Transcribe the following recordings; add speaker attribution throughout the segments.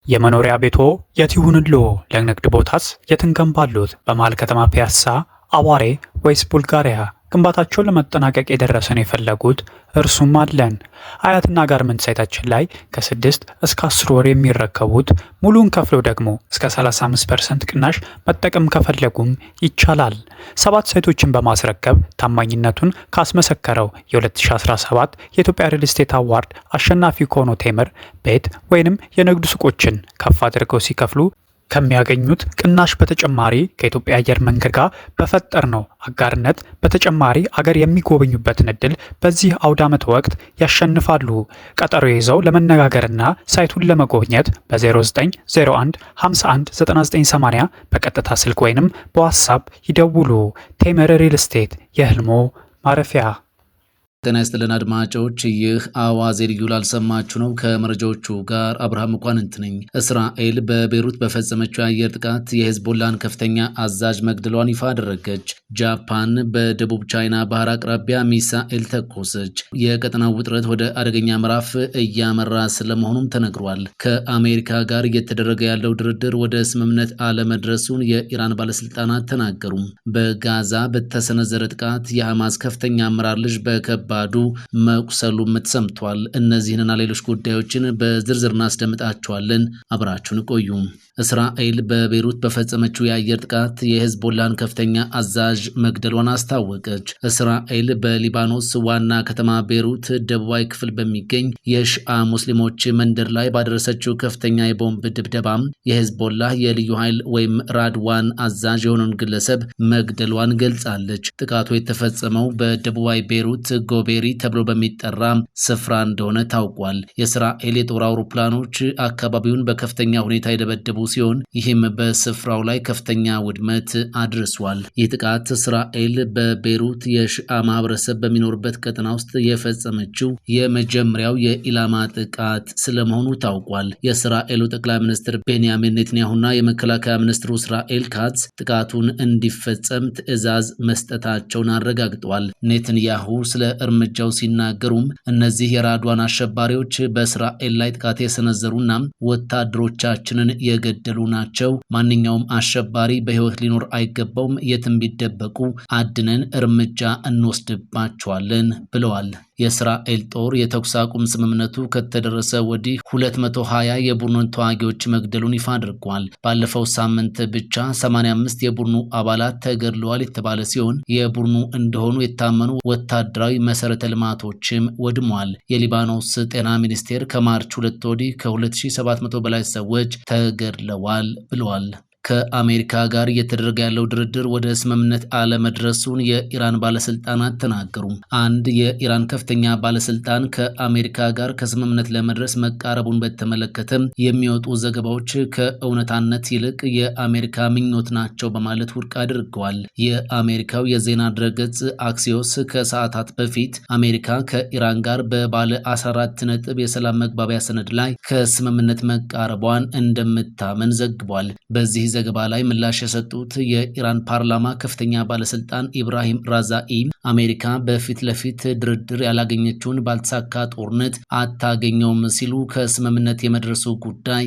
Speaker 1: የመኖሪያ ቤቶ የት ይሁንልዎ? ለንግድ ቦታስ የት እንገንባሎት? በመሃል ከተማ ፒያሳ፣ አዋሬ ወይስ ቡልጋሪያ? ግንባታቸውን ለመጠናቀቅ የደረሰን የፈለጉት እርሱም አለን። አያትና ጋርመንት ሳይታችን ላይ ከ6 እስከ 10 ወር የሚረከቡት፣ ሙሉን ከፍለው ደግሞ እስከ 35% ቅናሽ መጠቀም ከፈለጉም ይቻላል። 7 ሳይቶችን በማስረከብ ታማኝነቱን ካስመሰከረው የ2017 የኢትዮጵያ ሪል ስቴት አዋርድ አሸናፊ ከሆነው ቴምር ቤት ወይንም የንግድ ሱቆችን ከፍ አድርገው ሲከፍሉ ከሚያገኙት ቅናሽ በተጨማሪ ከኢትዮጵያ አየር መንገድ ጋር በፈጠርነው አጋርነት በተጨማሪ አገር የሚጎበኙበትን እድል በዚህ አውደ ዓመት ወቅት ያሸንፋሉ። ቀጠሮ ይዘው ለመነጋገርና ሳይቱን ለመጎብኘት በ0901 51 9980 በቀጥታ ስልክ ወይንም በዋትስአፕ ይደውሉ። ቴምር ሪል ስቴት የህልሞ ማረፊያ።
Speaker 2: ጤና ይስጥልን አድማጮች፣ ይህ አዋዜ ልዩ ላልሰማችሁ ነው። ከመረጃዎቹ ጋር አብርሃም መኳንንት ነኝ። እስራኤል በቤሩት በፈጸመችው የአየር ጥቃት የሄዝቦላን ከፍተኛ አዛዥ መግደሏን ይፋ አደረገች። ጃፓን በደቡብ ቻይና ባህር አቅራቢያ ሚሳኤል ተኮሰች። የቀጠናው ውጥረት ወደ አደገኛ ምዕራፍ እያመራ ስለመሆኑም ተነግሯል። ከአሜሪካ ጋር እየተደረገ ያለው ድርድር ወደ ስምምነት አለመድረሱን የኢራን ባለስልጣናት ተናገሩ። በጋዛ በተሰነዘረ ጥቃት የሐማስ ከፍተኛ አመራር ልጅ ባዱ መቁሰሉም ተሰምቷል። እነዚህንና ሌሎች ጉዳዮችን በዝርዝር እናስደምጣቸዋለን። አብራችሁን ቆዩ። እስራኤል በቤሩት በፈጸመችው የአየር ጥቃት የሄዝቦላን ከፍተኛ አዛዥ መግደሏን አስታወቀች። እስራኤል በሊባኖስ ዋና ከተማ ቤሩት ደቡባዊ ክፍል በሚገኝ የሺአ ሙስሊሞች መንደር ላይ ባደረሰችው ከፍተኛ የቦምብ ድብደባም የሄዝቦላ የልዩ ኃይል ወይም ራድዋን አዛዥ የሆነውን ግለሰብ መግደሏን ገልጻለች። ጥቃቱ የተፈጸመው በደቡባዊ ቤሩት ጎቤሪ ተብሎ በሚጠራ ስፍራ እንደሆነ ታውቋል። የእስራኤል የጦር አውሮፕላኖች አካባቢውን በከፍተኛ ሁኔታ የደበደቡ ሲሆን ይህም በስፍራው ላይ ከፍተኛ ውድመት አድርሷል። ይህ ጥቃት እስራኤል በቤሩት የሺአ ማህበረሰብ በሚኖርበት ቀጠና ውስጥ የፈጸመችው የመጀመሪያው የኢላማ ጥቃት ስለመሆኑ ታውቋል። የእስራኤሉ ጠቅላይ ሚኒስትር ቤንያሚን ኔትንያሁና የመከላከያ ሚኒስትሩ እስራኤል ካትዝ ጥቃቱን እንዲፈጸም ትዕዛዝ መስጠታቸውን አረጋግጠዋል። ኔትንያሁ ስለ እርምጃው ሲናገሩም እነዚህ የራድዋን አሸባሪዎች በእስራኤል ላይ ጥቃት የሰነዘሩና ወታደሮቻችንን የገደሉ ናቸው። ማንኛውም አሸባሪ በህይወት ሊኖር አይገባውም። የትም ቢደበቁ አድነን እርምጃ እንወስድባቸዋለን ብለዋል። የእስራኤል ጦር የተኩስ አቁም ስምምነቱ ከተደረሰ ወዲህ 220 የቡድኑን ተዋጊዎች መግደሉን ይፋ አድርጓል። ባለፈው ሳምንት ብቻ 85 የቡድኑ አባላት ተገድለዋል የተባለ ሲሆን የቡድኑ እንደሆኑ የታመኑ ወታደራዊ መሰረተ ልማቶችም ወድሟል። የሊባኖስ ጤና ሚኒስቴር ከማርች 2 ወዲህ ከ2700 በላይ ሰዎች ተገድለዋል ብለዋል። ከአሜሪካ ጋር እየተደረገ ያለው ድርድር ወደ ስምምነት አለመድረሱን የኢራን ባለስልጣናት ተናገሩ። አንድ የኢራን ከፍተኛ ባለስልጣን ከአሜሪካ ጋር ከስምምነት ለመድረስ መቃረቡን በተመለከተ የሚወጡ ዘገባዎች ከእውነታነት ይልቅ የአሜሪካ ምኞት ናቸው በማለት ውድቅ አድርገዋል። የአሜሪካው የዜና ድረገጽ አክሲዮስ ከሰዓታት በፊት አሜሪካ ከኢራን ጋር በባለ 14 ነጥብ የሰላም መግባቢያ ሰነድ ላይ ከስምምነት መቃረቧን እንደምታመን ዘግቧል። በዚህ ዘገባ ላይ ምላሽ የሰጡት የኢራን ፓርላማ ከፍተኛ ባለስልጣን ኢብራሂም ራዛኢ አሜሪካ በፊት ለፊት ድርድር ያላገኘችውን ባልተሳካ ጦርነት አታገኘውም ሲሉ ከስምምነት የመድረሱ ጉዳይ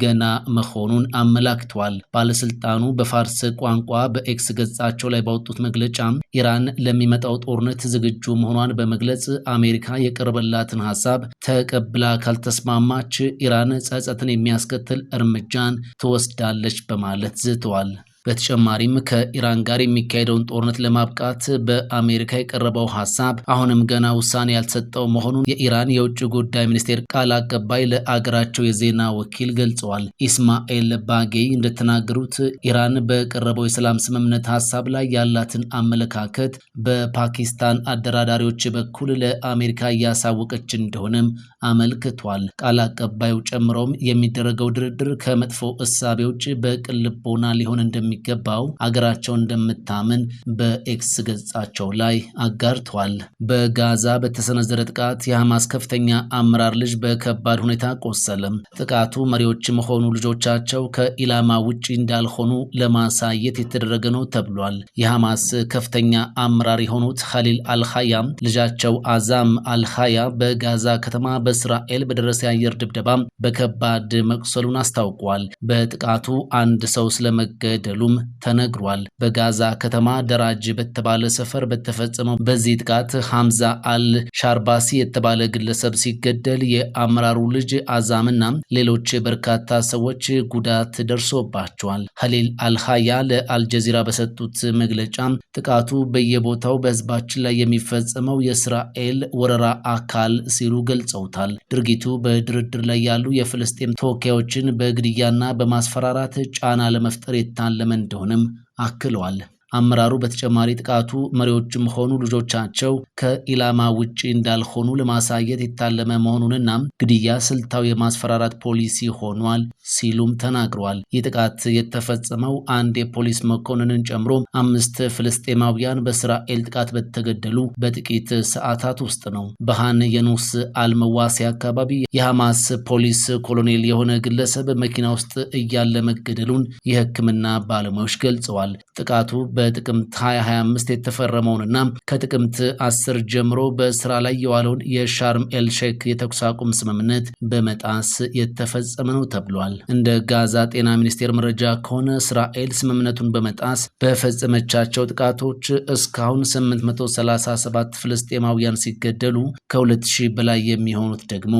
Speaker 2: ገና መሆኑን አመላክተዋል። ባለስልጣኑ በፋርስ ቋንቋ በኤክስ ገጻቸው ላይ ባወጡት መግለጫ ኢራን ለሚመጣው ጦርነት ዝግጁ መሆኗን በመግለጽ አሜሪካ የቀረበላትን ሐሳብ ተቀብላ ካልተስማማች ኢራን ጸጸትን የሚያስከትል እርምጃን ትወስዳለች በማለት ዝተዋል። በተጨማሪም ከኢራን ጋር የሚካሄደውን ጦርነት ለማብቃት በአሜሪካ የቀረበው ሐሳብ አሁንም ገና ውሳኔ ያልተሰጠው መሆኑን የኢራን የውጭ ጉዳይ ሚኒስቴር ቃል አቀባይ ለአገራቸው የዜና ወኪል ገልጸዋል። ኢስማኤል ባጌይ እንደተናገሩት ኢራን በቀረበው የሰላም ስምምነት ሐሳብ ላይ ያላትን አመለካከት በፓኪስታን አደራዳሪዎች በኩል ለአሜሪካ እያሳወቀች እንደሆነም አመልክቷል። ቃል አቀባዩ ጨምረውም የሚደረገው ድርድር ከመጥፎ እሳቤ ውጭ በቅን ልቦና ሊሆን እንደሚ እንደሚገባው አገራቸው እንደምታምን በኤክስ ገጻቸው ላይ አጋርተዋል። በጋዛ በተሰነዘረ ጥቃት የሐማስ ከፍተኛ አመራር ልጅ በከባድ ሁኔታ ቆሰለም። ጥቃቱ መሪዎችም ሆኑ ልጆቻቸው ከኢላማ ውጪ እንዳልሆኑ ለማሳየት የተደረገ ነው ተብሏል። የሐማስ ከፍተኛ አመራር የሆኑት ኸሊል አልሃያ ልጃቸው አዛም አልሃያ በጋዛ ከተማ በእስራኤል በደረሰ የአየር ድብደባ በከባድ መቁሰሉን አስታውቋል። በጥቃቱ አንድ ሰው ስለመገደሉም ተነግሯል። በጋዛ ከተማ ደራጅ በተባለ ሰፈር በተፈጸመው በዚህ ጥቃት ሐምዛ አል ሻርባሲ የተባለ ግለሰብ ሲገደል የአመራሩ ልጅ አዛምና ሌሎች በርካታ ሰዎች ጉዳት ደርሶባቸዋል። ኸሊል አልሃያ ለአልጀዚራ በሰጡት መግለጫ ጥቃቱ በየቦታው በህዝባችን ላይ የሚፈጸመው የእስራኤል ወረራ አካል ሲሉ ገልጸውታል። ድርጊቱ በድርድር ላይ ያሉ የፍልስጤም ተወካዮችን በግድያና በማስፈራራት ጫና ለመፍጠር የታለመ እንደሆነም አክለዋል። አመራሩ በተጨማሪ ጥቃቱ መሪዎችም ሆኑ ልጆቻቸው ከኢላማ ውጪ እንዳልሆኑ ለማሳየት የታለመ መሆኑንና ግድያ ስልታዊ የማስፈራራት ፖሊሲ ሆኗል ሲሉም ተናግረዋል። ይህ ጥቃት የተፈጸመው አንድ የፖሊስ መኮንንን ጨምሮ 5 ፍልስጤማውያን በእስራኤል ጥቃት በተገደሉ በጥቂት ሰዓታት ውስጥ ነው። በሃን የኑስ አልመዋሲ አካባቢ የሐማስ ፖሊስ ኮሎኔል የሆነ ግለሰብ መኪና ውስጥ እያለ መገደሉን የሕክምና ባለሙያዎች ገልጸዋል። ጥቃቱ በጥቅምት 2025 የተፈረመውንና ከጥቅምት 10 ጀምሮ በስራ ላይ የዋለውን የሻርም ኤል ሼክ የተኩስ አቁም ስምምነት በመጣስ የተፈጸመ ነው ተብሏል። እንደ ጋዛ ጤና ሚኒስቴር መረጃ ከሆነ እስራኤል ስምምነቱን በመጣስ በፈጸመቻቸው ጥቃቶች እስካሁን 837 ፍልስጤማውያን ሲገደሉ ከ2000 በላይ የሚሆኑት ደግሞ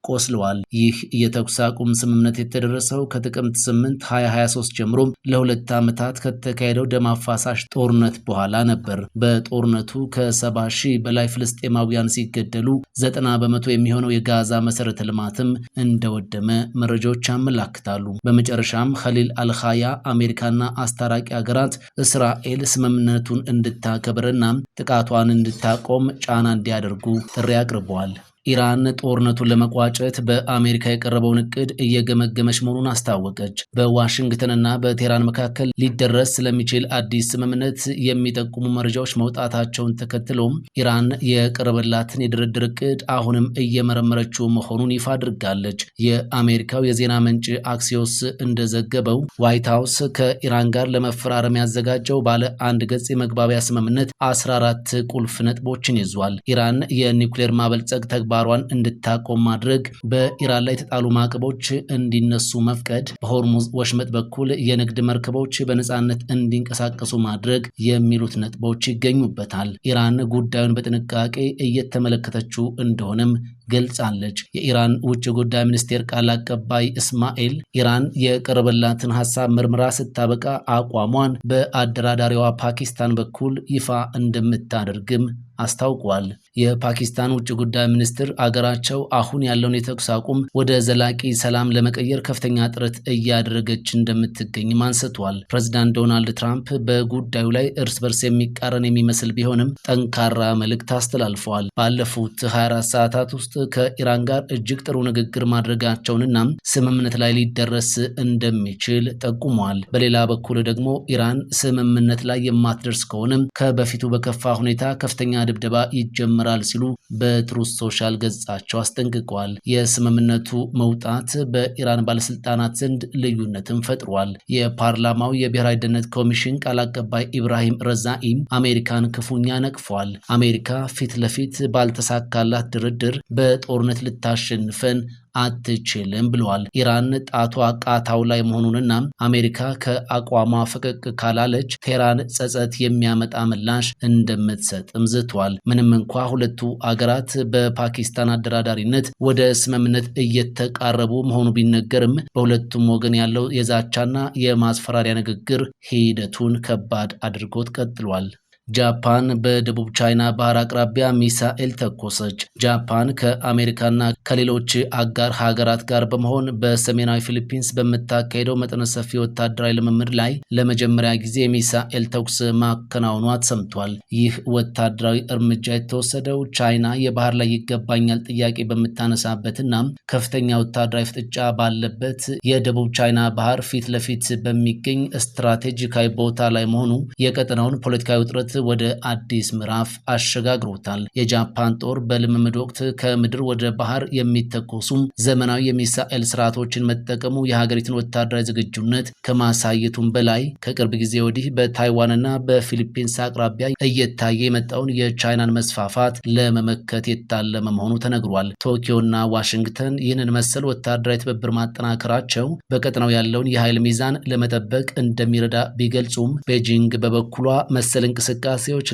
Speaker 2: ቆስለዋል። ይህ የተኩስ አቁም ስምምነት የተደረሰው ከጥቅምት 8 2023 ጀምሮ ለ2 ዓመታት ከተካሄደው ደም አፋሳሽ ጦርነት በኋላ ነበር። በጦርነቱ ከ70 ሺህ በላይ ፍልስጤማውያን ሲገደሉ 90 በመቶ የሚሆነው የጋዛ መሰረተ ልማትም እንደወደመ መረጃዎች ያመላክታሉ። በመጨረሻም ኸሊል አልሃያ አሜሪካና አስታራቂ ሀገራት እስራኤል ስምምነቱን እንድታከብርና ጥቃቷን እንድታቆም ጫና እንዲያደርጉ ጥሪ አቅርበዋል። ኢራን ጦርነቱን ለመቋጨት በአሜሪካ የቀረበውን እቅድ እየገመገመች መሆኑን አስታወቀች። በዋሽንግተንና በቴህራን መካከል ሊደረስ ስለሚችል አዲስ ስምምነት የሚጠቁሙ መረጃዎች መውጣታቸውን ተከትሎም ኢራን የቀረበላትን የድርድር እቅድ አሁንም እየመረመረችው መሆኑን ይፋ አድርጋለች። የአሜሪካው የዜና ምንጭ አክሲዮስ እንደዘገበው ዋይት ሃውስ ከኢራን ጋር ለመፈራረም ያዘጋጀው ባለ አንድ ገጽ የመግባቢያ ስምምነት 14 ቁልፍ ነጥቦችን ይዟል። ኢራን የኒውክሌር ማበልጸግ ተግባሯን እንድታቆም ማድረግ፣ በኢራን ላይ የተጣሉ ማዕቀቦች እንዲነሱ መፍቀድ፣ በሆርሙዝ ወሽመጥ በኩል የንግድ መርከቦች በነፃነት እንዲንቀሳቀሱ ማድረግ የሚሉት ነጥቦች ይገኙበታል። ኢራን ጉዳዩን በጥንቃቄ እየተመለከተችው እንደሆነም ገልጻለች። የኢራን ውጭ ጉዳይ ሚኒስቴር ቃል አቀባይ እስማኤል ኢራን የቀረበላትን ሀሳብ ምርመራ ስታበቃ አቋሟን በአደራዳሪዋ ፓኪስታን በኩል ይፋ እንደምታደርግም አስታውቋል። የፓኪስታን ውጭ ጉዳይ ሚኒስትር አገራቸው አሁን ያለውን የተኩስ አቁም ወደ ዘላቂ ሰላም ለመቀየር ከፍተኛ ጥረት እያደረገች እንደምትገኝም አንስቷል። ፕሬዚዳንት ዶናልድ ትራምፕ በጉዳዩ ላይ እርስ በርስ የሚቃረን የሚመስል ቢሆንም ጠንካራ መልእክት አስተላልፈዋል። ባለፉት 24 ሰዓታት ውስጥ ከኢራን ጋር እጅግ ጥሩ ንግግር ማድረጋቸውንና ስምምነት ላይ ሊደረስ እንደሚችል ጠቁመዋል። በሌላ በኩል ደግሞ ኢራን ስምምነት ላይ የማትደርስ ከሆነም ከበፊቱ በከፋ ሁኔታ ከፍተኛ ድብደባ ይጀምራል ሲሉ በትሩዝ ሶሻል ገጻቸው አስጠንቅቀዋል። የስምምነቱ መውጣት በኢራን ባለስልጣናት ዘንድ ልዩነትን ፈጥሯል። የፓርላማው የብሔራዊ ደህንነት ኮሚሽን ቃል አቀባይ ኢብራሂም ረዛኢም አሜሪካን ክፉኛ ነቅፏል። አሜሪካ ፊት ለፊት ባልተሳካላት ድርድር በጦርነት ልታሸንፈን አትችልም ብለዋል። ኢራን ጣቷ ቃታው ላይ መሆኑንና አሜሪካ ከአቋሟ ፈቀቅ ካላለች ቴህራን ጸጸት የሚያመጣ ምላሽ እንደምትሰጥም ዝቷል። ምንም እንኳ ሁለቱ አገራት በፓኪስታን አደራዳሪነት ወደ ስምምነት እየተቃረቡ መሆኑ ቢነገርም በሁለቱም ወገን ያለው የዛቻና የማስፈራሪያ ንግግር ሂደቱን ከባድ አድርጎት ቀጥሏል። ጃፓን በደቡብ ቻይና ባህር አቅራቢያ ሚሳኤል ተኮሰች። ጃፓን ከአሜሪካና ከሌሎች አጋር ሀገራት ጋር በመሆን በሰሜናዊ ፊሊፒንስ በምታካሄደው መጠነ ሰፊ ወታደራዊ ልምምድ ላይ ለመጀመሪያ ጊዜ ሚሳኤል ተኩስ ማከናወኗ ተሰምቷል። ይህ ወታደራዊ እርምጃ የተወሰደው ቻይና የባህር ላይ ይገባኛል ጥያቄ በምታነሳበትና ከፍተኛ ወታደራዊ ፍጥጫ ባለበት የደቡብ ቻይና ባህር ፊት ለፊት በሚገኝ ስትራቴጂካዊ ቦታ ላይ መሆኑ የቀጠናውን ፖለቲካዊ ውጥረት ወደ አዲስ ምዕራፍ አሸጋግሮታል። የጃፓን ጦር በልምምድ ወቅት ከምድር ወደ ባህር የሚተኮሱ ዘመናዊ የሚሳኤል ስርዓቶችን መጠቀሙ የሀገሪቱን ወታደራዊ ዝግጁነት ከማሳየቱም በላይ ከቅርብ ጊዜ ወዲህ በታይዋንና በፊሊፒንስ አቅራቢያ እየታየ የመጣውን የቻይናን መስፋፋት ለመመከት የታለመ መሆኑ ተነግሯል። ቶኪዮና ዋሽንግተን ይህንን መሰል ወታደራዊ ትብብር ማጠናከራቸው በቀጠናው ያለውን የኃይል ሚዛን ለመጠበቅ እንደሚረዳ ቢገልጹም ቤጂንግ በበኩሏ መሰል እንቅስቃሴዎች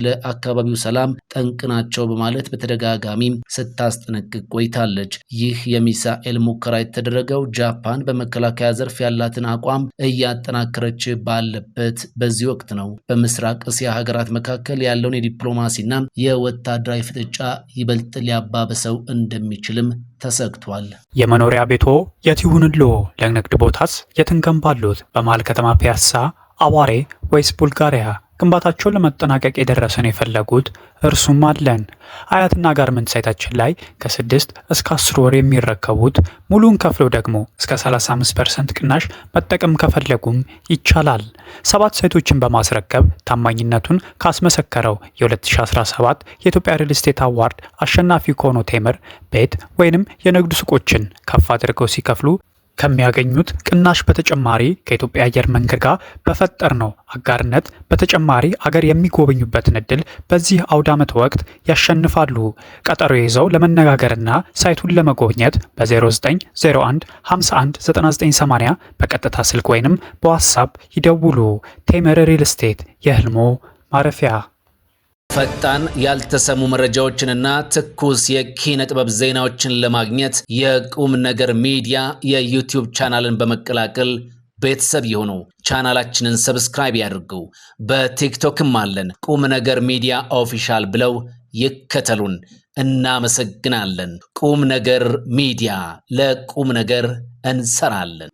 Speaker 2: ለአካባቢው ሰላም ጠንቅ ናቸው በማለት በተደጋጋሚ ስታስጠነቅቅ ቆይታለች። ይህ የሚሳኤል ሙከራ የተደረገው ጃፓን በመከላከያ ዘርፍ ያላትን አቋም እያጠናከረች ባለበት በዚህ ወቅት ነው። በምስራቅ እስያ ሀገራት መካከል ያለውን የዲፕሎማሲና የወታደራዊ ፍጥጫ ይበልጥ ሊያባብሰው እንደሚችልም ተሰግቷል።
Speaker 1: የመኖሪያ ቤቶ የት ይሁንልዎ? ለንግድ ቦታስ የት እንገንባሎት? በመሃል ከተማ ፒያሳ፣ አዋሬ ወይስ ቡልጋሪያ? ግንባታቸውን ለመጠናቀቅ የደረሰን የፈለጉት እርሱም አለን። አያትና ጋርመንት ሳይታችን ላይ ከ6 እስከ 10 ወር የሚረከቡት ሙሉን ከፍለው ደግሞ እስከ 35% ቅናሽ መጠቀም ከፈለጉም ይቻላል። 7 ሳይቶችን በማስረከብ ታማኝነቱን ካስመሰከረው የ2017 የኢትዮጵያ ሪል ስቴት አዋርድ አሸናፊ ከሆነው ቴምር ቤት ወይንም የንግድ ሱቆችን ከፍ አድርገው ሲከፍሉ ከሚያገኙት ቅናሽ በተጨማሪ ከኢትዮጵያ አየር መንገድ ጋር በፈጠርነው አጋርነት በተጨማሪ አገር የሚጎበኙበትን እድል በዚህ አውደ ዓመት ወቅት ያሸንፋሉ። ቀጠሮ ይዘው ለመነጋገርና ሳይቱን ለመጎብኘት በ0901 51 9980 በቀጥታ ስልክ ወይንም በዋትስአፕ ይደውሉ። ቴምር ሪል ስቴት የህልሞ ማረፊያ።
Speaker 2: ፈጣን ያልተሰሙ መረጃዎችንና ትኩስ የኪነ ጥበብ ዜናዎችን ለማግኘት የቁም ነገር ሚዲያ የዩቲዩብ ቻናልን በመቀላቀል ቤተሰብ የሆኑ ቻናላችንን ሰብስክራይብ ያድርጉ። በቲክቶክም አለን። ቁም ነገር ሚዲያ ኦፊሻል ብለው ይከተሉን። እናመሰግናለን። ቁም ነገር ሚዲያ፣ ለቁም ነገር እንሰራለን።